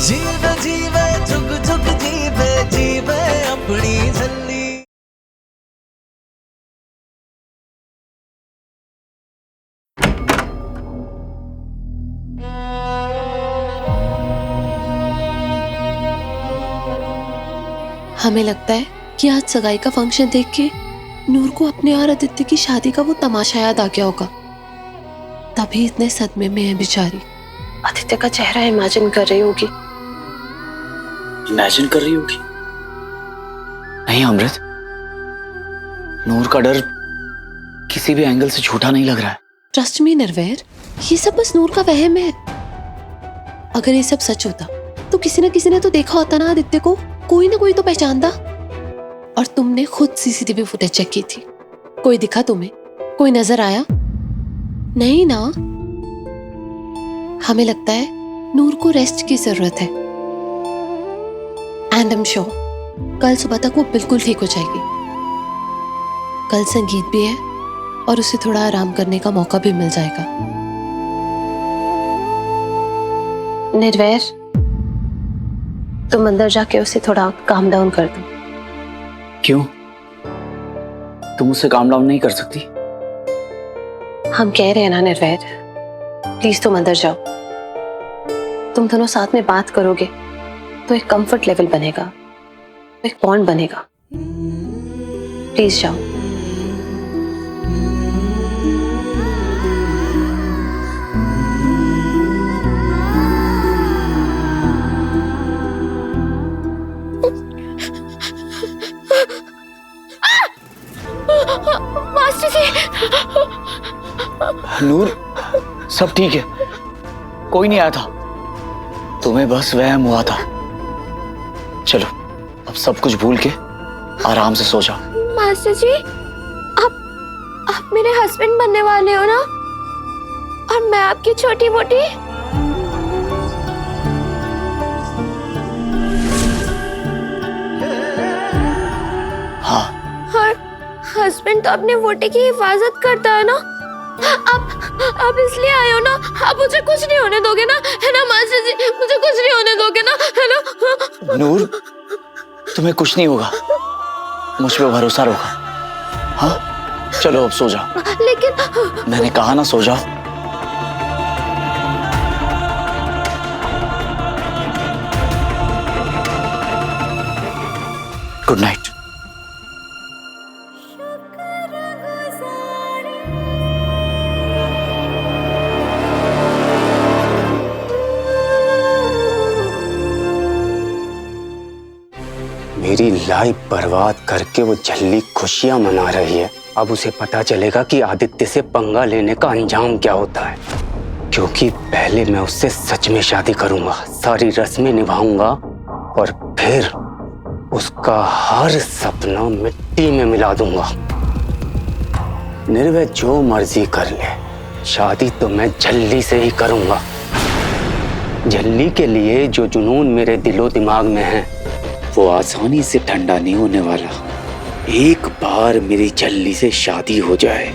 जीवे जीवे झुक झुक जीवे जीवे अपनी झल्ली। हमें लगता है कि आज सगाई का फंक्शन देख के नूर को अपने और आदित्य की शादी का वो तमाशा याद आ गया होगा, तभी इतने सदमे में है बेचारी। आदित्य का चेहरा इमेजिन कर रही होगी। इमेजिन कर रही होगी? नहीं अमृत, नूर का डर किसी भी एंगल से झूठा नहीं लग रहा है। ट्रस्ट मी निर्वैर, ये सब बस नूर का वहम है। अगर ये सब सच होता तो किसी न किसी ने तो देखा होता ना आदित्य को, कोई ना कोई तो पहचानता। और तुमने खुद सीसीटीवी फुटेज चेक की थी, कोई दिखा तुम्हें? कोई नजर आया? नहीं ना। हमें लगता है नूर को रेस्ट की जरूरत है। एंड आई एम श्योर कल सुबह तक वो बिल्कुल ठीक हो जाएगी। कल संगीत भी है और उसे थोड़ा आराम करने का मौका भी मिल जाएगा। निर्वैर, तुम अंदर जाके उसे थोड़ा काम डाउन कर दो। क्यों? तुम उससे काम डाउन नहीं कर सकती? हम कह रहे हैं ना निर्वैर, प्लीज तुम अंदर जाओ। तुम दोनों साथ में बात करोगे तो एक कंफर्ट लेवल बनेगा, एक बॉन्ड बनेगा। प्लीज जाओ। मास्टर जी। नूर, सब ठीक है, कोई नहीं आया था, तुम्हें बस वहम हुआ था। चलो अब सब कुछ भूल के आराम से सो जाओ। मास्टर जी, आप मेरे हस्बैंड बनने वाले हो ना, और मैं आपकी छोटी मोटी। हाँ, और हस्बैंड तो अपने वोटे की हिफाजत करता है ना। आप इसलिए आए हो ना, आप मुझे कुछ नहीं होने दोगे ना, है ना मास्टर जी? मुझे कुछ नहीं होने दोगे ना, है ना? नूर, तुम्हें कुछ नहीं होगा, मुझ पे भरोसा रखो। हाँ, चलो अब सो जाओ। लेकिन मैंने कहा ना सो जाओ। Good night. मेरी लाइफ बर्बाद करके वो झल्ली खुशियां मना रही है। अब उसे पता चलेगा कि आदित्य से पंगा लेने का अंजाम क्या होता है। क्योंकि पहले मैं उससे सच में शादी करूंगा, सारी रस्में निभाऊंगा और फिर उसका हर सपना मिट्टी में मिला दूंगा। निर्वय जो मर्जी कर ले, शादी तो मैं झल्ली से ही करूंगा। झल्ली के लिए जो जुनून मेरे दिलो दिमाग में है वो आसानी से ठंडा नहीं होने वाला। एक बार मेरी झल्ली से शादी हो जाए,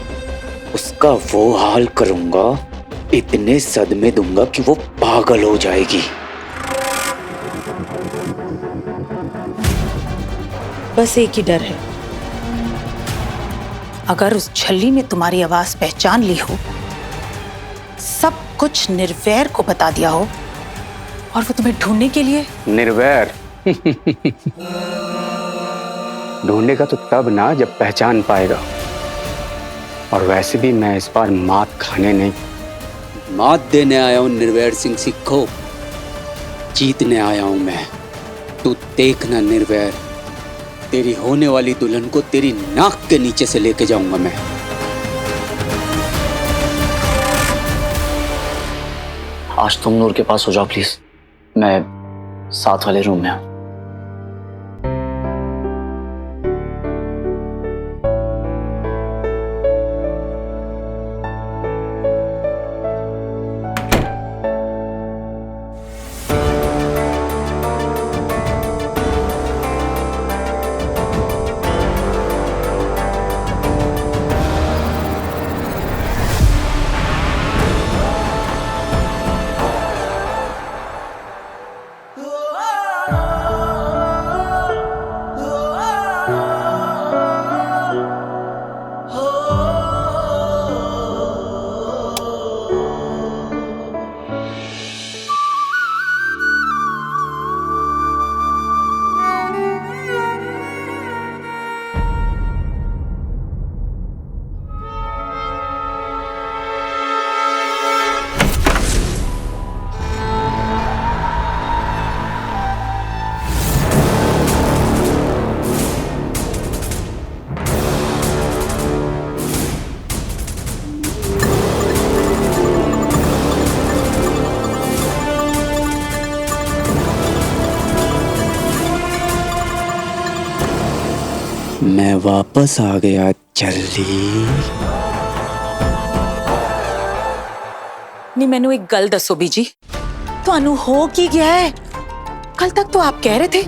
उसका वो हाल करूंगा, इतने सदमे दूंगा कि वो पागल हो जाएगी। बस एक ही डर है, अगर उस झल्ली ने तुम्हारी आवाज पहचान ली हो, सब कुछ निर्वैर को बता दिया हो और वो तुम्हें ढूंढने के लिए। निर्वैर ढूंढेगा तो तब ना जब पहचान पाएगा। और वैसे भी मैं इस बार मात खाने नहीं, मात देने आया हूं। निर्वैर सिंह सिखो, जीतने आया हूं मैं। तू देखना निर्वैर, तेरी होने वाली दुल्हन को तेरी नाक के नीचे से लेके जाऊंगा मैं। आज तुम नूर के पास हो जाओ प्लीज, मैं साथ वाले रूम में हूं। मैं वापस आ गया जल्दी। नहीं, मैनू एक गल दसो बीजी, ਤੁਹਾਨੂੰ हो की गया है? कल तक तो आप कह रहे थे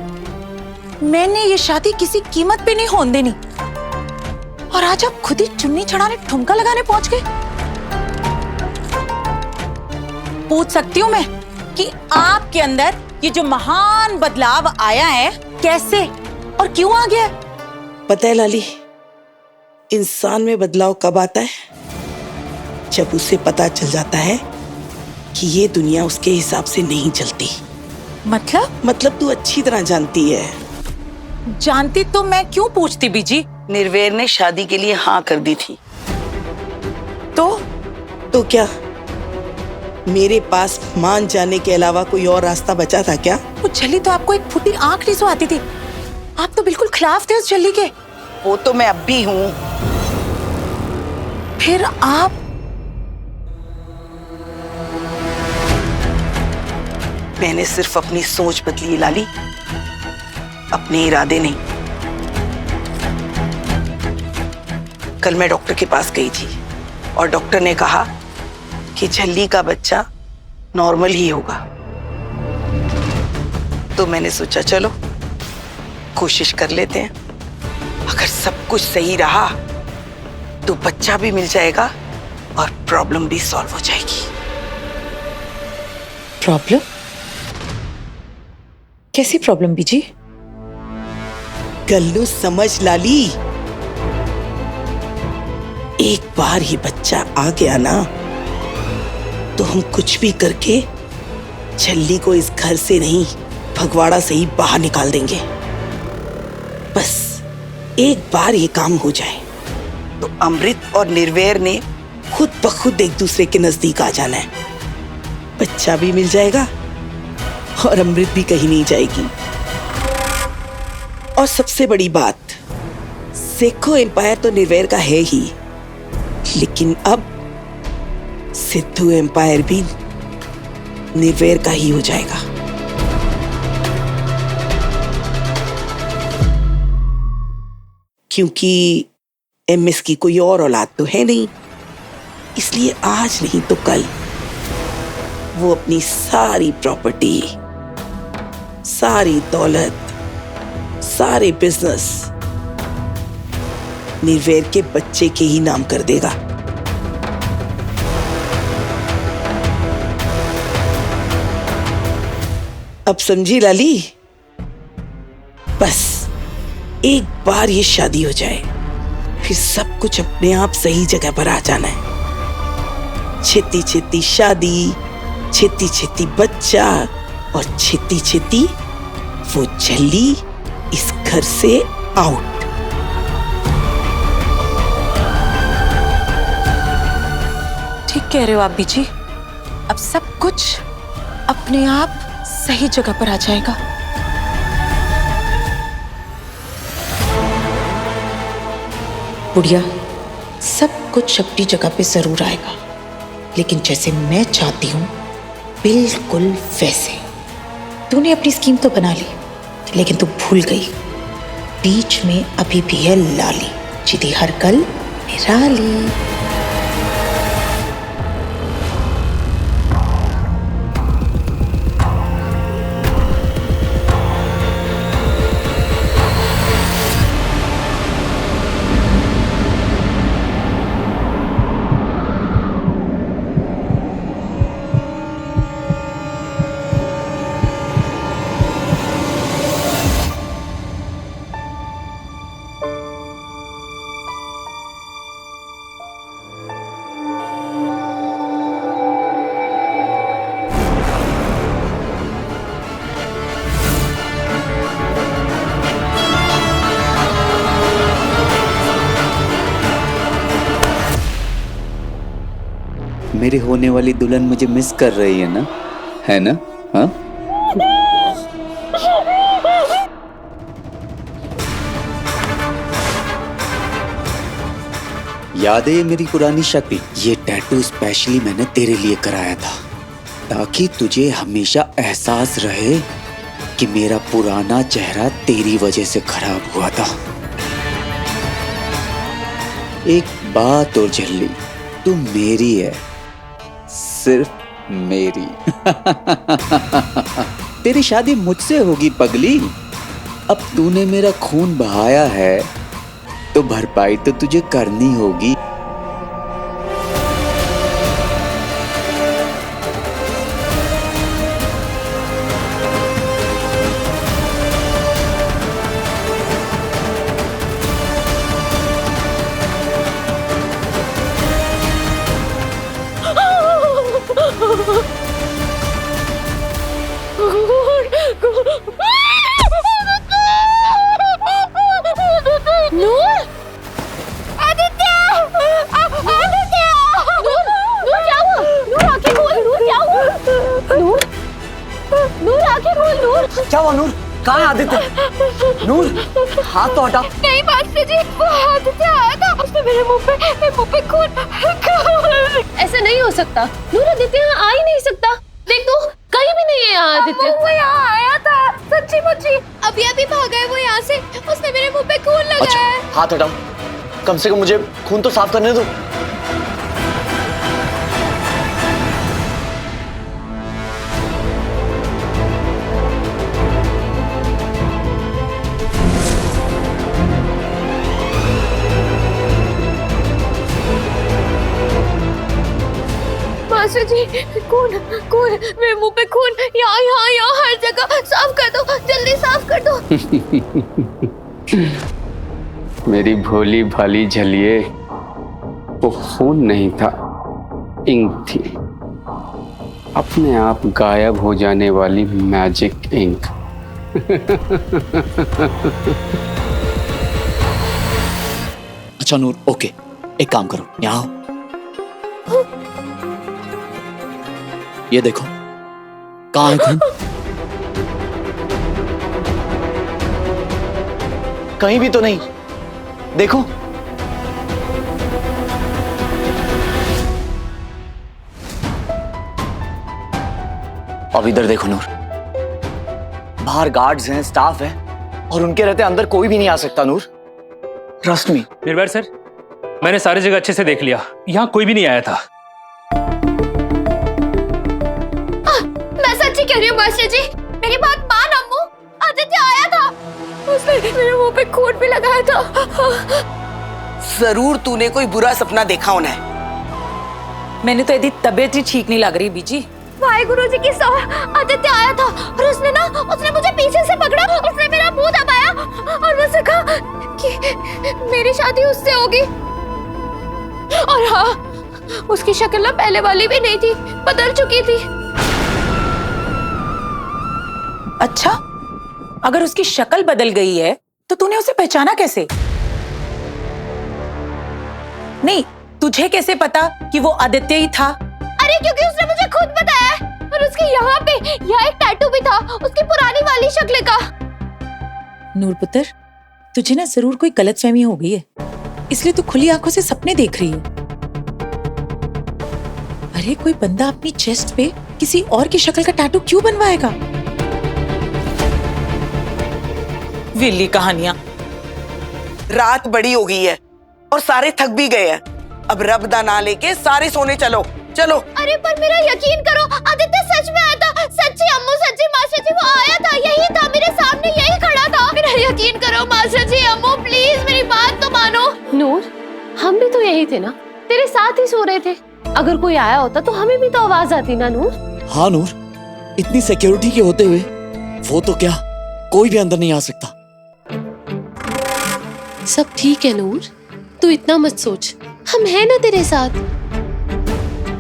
मैंने ये शादी किसी कीमत पे नहीं होने देनी, और आज आप खुद ही चुन्नी चढ़ाने ठुमका लगाने पहुंच गए। पूछ सकती हूँ मैं कि आपके अंदर ये जो महान बदलाव आया है कैसे और क्यों आ गया? पता है लाली, इंसान में बदलाव कब आता है? जब उसे पता चल जाता है कि ये दुनिया उसके हिसाब से नहीं चलती। मतलब तू अच्छी तरह जानती है। जानती तो मैं क्यों पूछती बीजी? निर्वेर ने शादी के लिए हाँ कर दी थी। तो क्या मेरे पास मान जाने के अलावा कोई और रास्ता बचा था क्या? वो झल्ली तो आपको एक फुटी आंख नहीं सो आती थी। आप तो बिल्कुल खिलाफ थे उस झल्ली के। वो तो मैं अब भी हूँ। फिर आप मैंने सिर्फ अपनी सोच बदली है लाली, अपने इरादे नहीं। कल मैं डॉक्टर के पास गई थी और डॉक्टर ने कहा कि झल्ली का बच्चा नॉर्मल ही होगा। तो मैंने सोचा चलो कोशिश कर लेते हैं। अगर सब कुछ सही रहा तो बच्चा भी मिल जाएगा और प्रॉब्लम भी सॉल्व हो जाएगी। प्रॉब्लम? कैसी प्रॉब्लम बीजी? गल्लू समझ लाली, एक बार ये बच्चा आ गया ना तो हम कुछ भी करके झल्ली को इस घर से नहीं, फगवाड़ा से ही बाहर निकाल देंगे। बस एक बार ये काम हो जाए तो अमृत और निर्वैर ने खुद ब खुद एक दूसरे के नजदीक आ जाना है। बच्चा भी मिल जाएगा और अमृत भी कहीं नहीं जाएगी। और सबसे बड़ी बात, सेखो एम्पायर तो निर्वैर का है ही, लेकिन अब सिद्धू एम्पायर भी निर्वैर का ही हो जाएगा। क्योंकि एमएस की कोई और औलाद तो है नहीं, इसलिए आज नहीं तो कल वो अपनी सारी प्रॉपर्टी, सारी दौलत, सारे बिजनेस निर्वैर के बच्चे के ही नाम कर देगा। अब समझी लाली? बस एक बार ये शादी हो जाए फिर सब कुछ अपने आप सही जगह पर आ जाना है। छेती छेती शादी, छेती छेती बच्चा और छेती छेती वो झल्ली इस घर से आउट। ठीक कह रहे हो आप बीजी। अब सब कुछ अपने आप सही जगह पर आ जाएगा। बुढ़िया, सब कुछ अपनी जगह पे जरूर आएगा, लेकिन जैसे मैं चाहती हूँ बिल्कुल वैसे। तूने अपनी स्कीम तो बना ली, लेकिन तू भूल गई बीच में अभी भी है लाली, जिदी हर कल निराली। मेरी होने वाली दुल्हन मुझे मिस कर रही है ना, है ना? हाँ, याद है ये मेरी पुरानी शक्ति? ये टैटू स्पेशली मैंने तेरे लिए कराया था, ताकि तुझे हमेशा एहसास रहे कि मेरा पुराना चेहरा तेरी वजह से खराब हुआ था। एक बात और झल्ली, तू मेरी है, सिर्फ मेरी। तेरी शादी मुझसे होगी पगली। अब तूने मेरा खून बहाया है तो भरपाई तो तुझे करनी होगी। क्या हुआ नूर? कहाँ है आदित्य? नूर, हाथ तो हटा। नहीं मास्टर जी, वो आदित्य आया था, उसने मेरे मुंह पे खून। ऐसा नहीं हो सकता नूर, आदित्य यहाँ आ ही नहीं सकता। देख तू, कहीं भी नहीं है यहाँ आदित्य। वो यहाँ आया था, सच्ची मुच्ची। अभी भागा है वो यहाँ से, उसने मेरे मुंह पे खून लगाया अच्छा, है। हाथ हटाओ, कम से कम मुझे खून तो साफ करने दो। मास्टर जी, खून मेरे मुंह पे खून, यहाँ हर जगह। साफ कर दो, जल्दी साफ कर दो। मेरी भोली भाली झलिए, वो खून नहीं था, इंक थी, अपने आप गायब हो जाने वाली मैजिक इंक। अच्छा नूर, ओके, एक काम करो, यहाँ आओ। ये देखो, कहाँ है खून? कहीं भी तो नहीं, देखो। अब इधर देखो नूर, बाहर गार्ड्स हैं, स्टाफ है, और उनके रहते अंदर कोई भी नहीं आ सकता नूर। Trust me. निर्भय सर, मैंने सारी जगह अच्छे से देख लिया, यहाँ कोई भी नहीं आया था। मैं सच्ची कह रही हूँ मास्टर जी, मेरी बात मान अम्मू, आदित्य आया था, उसने मेरे मुंह पे खून भी लगाया था। जरूर तूने कोई बुरा सपना देखा होना है। मैंने तो यदि तबीयत ही ठीक नहीं लग रही बीजी। वाहेगुरु जी की सौ, आदित्य आया था और उसने मुझे पीछे से पकड़ा, उसने मेरा मुंह दबाया और मुझसे कहा कि मेरी शादी उससे होगी। और हाँ, उसकी शक्ल ना पहले वाली भी नहीं थी, बदल चुकी थी। अच्छा, अगर उसकी शक्ल बदल गई है तो तूने उसे पहचाना कैसे? नहीं, तुझे कैसे पता कि वो आदित्य ही था? अरे क्योंकि उसने मुझे खुद बताया, और उसके यहाँ एक टैटू भी था, उसकी पुरानी वाली शक्ल का। नूरपुत्र, तुझे ना जरूर कोई गलतफहमी हो गई है, इसलिए तू खुली आंखों से सपने देख रही है। अरे कोई बंदा अपनी चेस्ट पे किसी और की शक्ल का टैटू क्यों बनवाएगा? विल्ली कहानियां। रात बड़ी हो गई है और सारे थक भी गए हैं। अब रब दा ना लेके सारे सोने चलो चलो। अरे पर मेरा यकीन करो, आदित्य सच में आया था। सच्ची अम्मू, सच्ची मास्टर जी, वो आया था, यही था मेरे सामने, यही खड़ा था। मेरा यकीन करो मास्टर जी, अम्मू प्लीज मेरी बात तो मानो। नूर, हम भी तो यही थे ना, तेरे साथ ही सो रहे थे। अगर कोई आया होता तो हमें भी तो आवाज आती ना नूर। हाँ नूर, इतनी सिक्योरिटी के होते हुए वो तो क्या, कोई भी अंदर नहीं आ सकता। सब ठीक है नूर, तू इतना मत सोच, हम हैं ना तेरे साथ।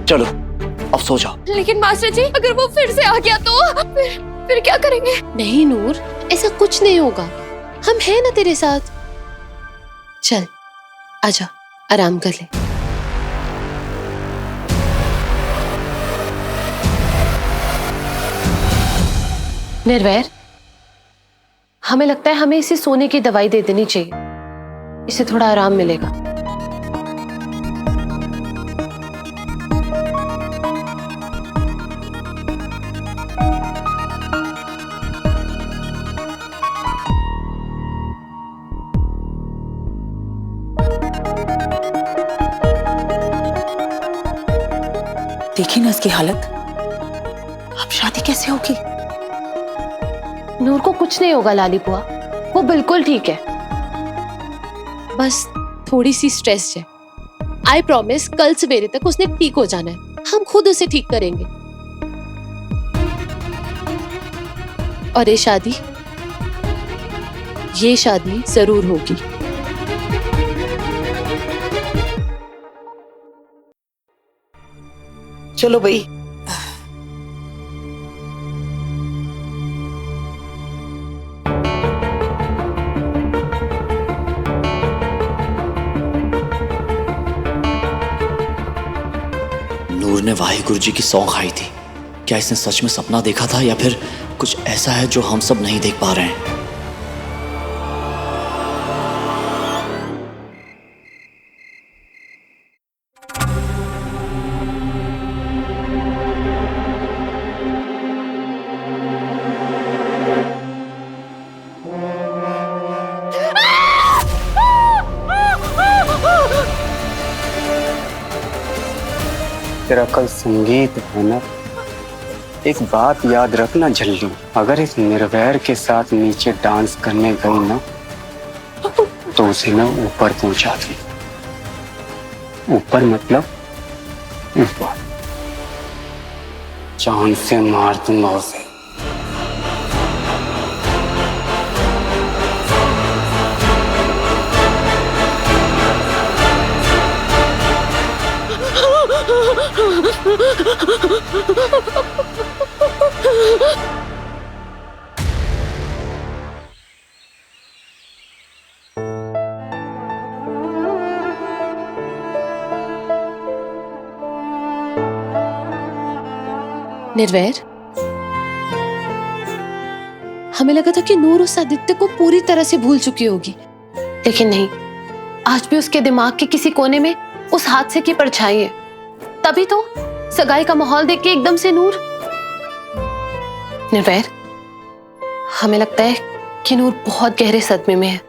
चलो अब सो जाओ। लेकिन मास्टर जी, अगर वो फिर से आ गया तो फिर क्या करेंगे? नहीं नूर, ऐसा कुछ नहीं होगा, हम हैं ना तेरे साथ। चल आजा, आराम कर ले। निर्वैर, हमें लगता है हमें इसे सोने की दवाई दे देनी चाहिए, इसे थोड़ा आराम मिलेगा। देखी ना इसकी हालत, अब शादी कैसे होगी? नूर को कुछ नहीं होगा लाली बुआ, वो बिल्कुल ठीक है, बस थोड़ी सी स्ट्रेस है। आई प्रॉमिस कल सवेरे तक उसने ठीक हो जाना है, हम खुद उसे ठीक करेंगे। और ये शादी जरूर होगी। चलो भाई। नूर ने वाहिगुरु जी की सौं खाई थी। क्या इसने सच में सपना देखा था या फिर कुछ ऐसा है जो हम सब नहीं देख पा रहे हैं? तेरा कल संगीत है ना। एक बात याद रखना झल्ली, अगर इस निर्वैर के साथ नीचे डांस करने गई ना तो उसे मैं ऊपर पहुंचा दूं। ऊपर मतलब ऊपर, चांद से मार दूंगा उसे। निर्वैर, हमें लगा था कि नूर उस आदित्य को पूरी तरह से भूल चुकी होगी, लेकिन नहीं, आज भी उसके दिमाग के किसी कोने में उस हादसे की परछाई है। तभी तो सगाई का माहौल देख के एकदम से नूर। निर्वैर, हमें लगता है कि नूर बहुत गहरे सदमे में है।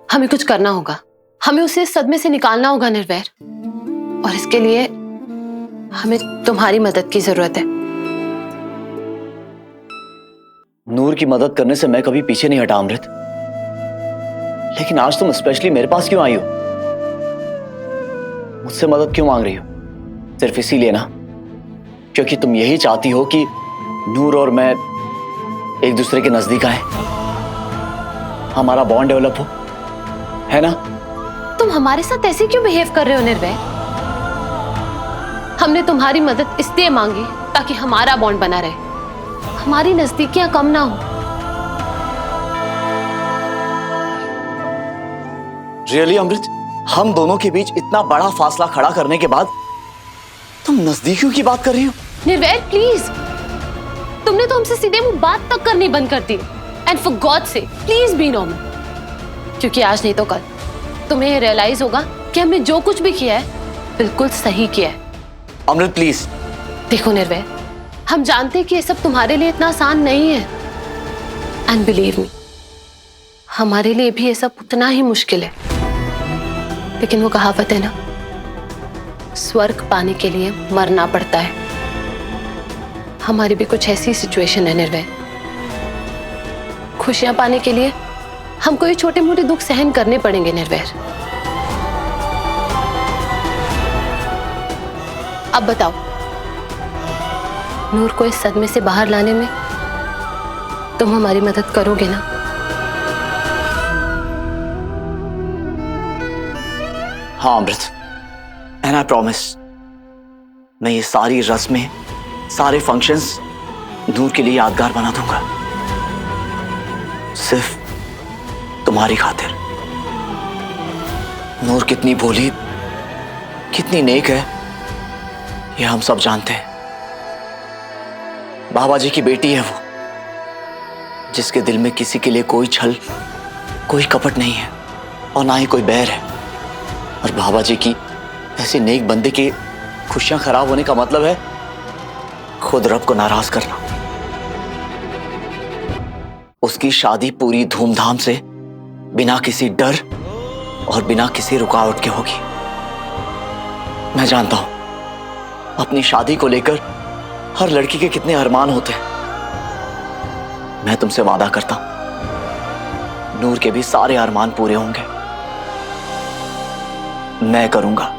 हमें कुछ करना होगा, हमें उसे इस सदमे से निकालना होगा निर्वैर, और इसके लिए हमें तुम्हारी मदद की जरूरत है। नूर की मदद करने से मैं कभी पीछे नहीं हटा अमृत, लेकिन आज तुम स्पेशली मेरे पास क्यों आई हो? मुझसे मदद क्यों मांग रही हो? सिर्फ इसीलिए ना क्योंकि तुम यही चाहती हो कि नूर और मैं एक दूसरे के नजदीक आए, हमारा बॉन्ड डेवलप हो, है ना? तुम हमारे साथ ऐसे क्यों बिहेव कर रहे हो निर्वैर? हमने तुम्हारी मदद इसलिए मांगी ताकि हमारा बॉन्ड बना रहे, हमारी नजदीकियां कम ना हो। रियली अमृत, हम दोनों के बीच इतना बड़ा फासला खड़ा करने के बाद तुम नजदीकियों की बात कर रही हो? निर्वैर प्लीज, तुमने तो हमसे सीधे मुंह बात तक करनी बंद कर दी। एंड फॉर गॉड से प्लीज बी नॉर्मल, क्योंकि आज नहीं तो कल तुम्हें ये रियलाइज होगा कि हमने जो कुछ भी किया है बिल्कुल सही किया है। अमृत प्लीज। देखो निर्वैर, हम जानते हैं कि ये सब तुम्हारे लिए इतना आसान नहीं है, एंड बिलीव मी, हमारे लिए भी ये सब उतना ही मुश्किल है। लेकिन वो कहावत है ना, स्वर्ग पाने के लिए मरना पड़ता है। हमारी भी कुछ ऐसी सिचुएशन है निर्वैर। खुशियां पाने के लिए हमको ये छोटे मोटे दुख सहन करने पड़ेंगे निर्वैर। अब बताओ, नूर को इस सदमे से बाहर लाने में तुम हमारी मदद करोगे ना? हाँ अमृत, एंड आई प्रॉमिस, मैं ये सारी रस्में, सारे फंक्शंस नूर के लिए यादगार बना दूंगा, सिर्फ तुम्हारी खातिर। नूर कितनी भोली, कितनी नेक है, ये हम सब जानते हैं। बाबा जी की बेटी है वो, जिसके दिल में किसी के लिए कोई छल, कोई कपट नहीं है, और ना ही कोई बैर है। और बाबा जी की ऐसे नेक बंदे की खुशियां खराब होने का मतलब है खुद रब को नाराज करना। उसकी शादी पूरी धूमधाम से, बिना किसी डर और बिना किसी रुकावट के होगी। मैं जानता हूं अपनी शादी को लेकर हर लड़की के कितने अरमान होते हैं। मैं तुमसे वादा करता हूं, नूर के भी सारे अरमान पूरे होंगे। मैं करूंगा।